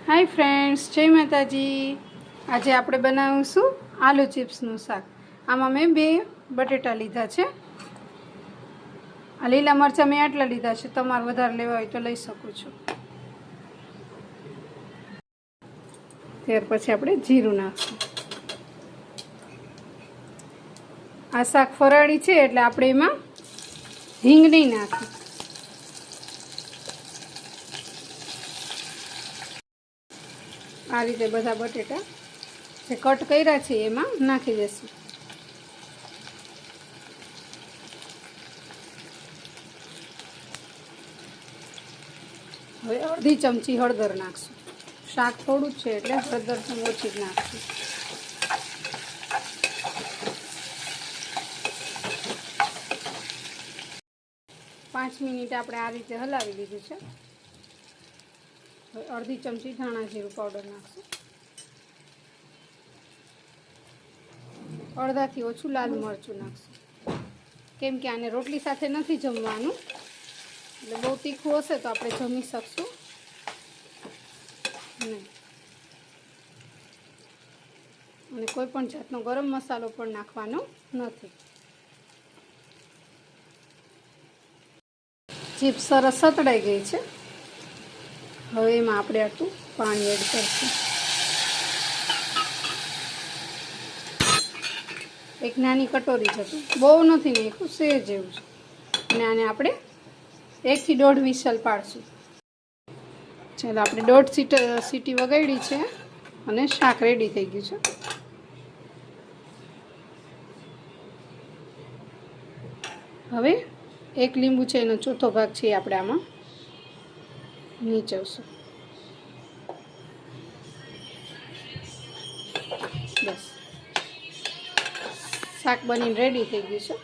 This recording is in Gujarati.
हाय फ्रेंड्स, जय माताजी। आज આપણે બનાવીશું આલુ ચિપ્સનું શાક। આમાં મેં 2 બટેટા લીધા છે। આ લીલા મરચાં મેં આટલા લીધા છે, તમારે વધારે લેવા હોય તો લઈ શકો છો। ત્યાર પછી આપણે જીરું નાખશું। આ શાક ફરાળી છે એટલે આપણે એમાં હિંગ નહીં નાખીએ। આ રીતે બધા બટેટા જે કટ કર્યા છે એમાં નાખી દેશું। હવે અડધી ચમચી હળદર નાખશું। શાક થોડું જ છે એટલે હળદર પણ ઓછી જ નાખશું। પાંચ મિનિટ આપણે આ રીતે હલાવી લીધું છે। હવે અડધી ચમચી ધાણા જીરું પાવડર નાખશું। અડધાથી ઓછું લાલ મરચું નાખશું, કેમ કે આને રોટલી સાથે નથી જમવાનું, એટલે બહુ તીખું હશે તો આપણે જમી શકશું નહીં। અને કોઈ પણ જાતનો ગરમ મસાલો પણ નાખવાનો નથી। ચિપ્સ સરસ સતળાઈ ગઈ છે। હવે એમાં આપણે આટલું પાણી એડ કરીશું। એક નાની કટોરી જેટલું, બહુ નથી નાખ્યું, સેજ જેવું છે। અને આને આપણે 1 થી 1.5 વિસલ પાડશું। ચાલો, આપણે 1.5 સીટી વગાડી છે અને શાક રેડી થઈ ગયું છે। હવે 1 લીંબુ છે એનો ચોથો ભાગ છે આપણે આમાં નીચવશું। બસ, શાક બનીને રેડી થઈ ગયું છે।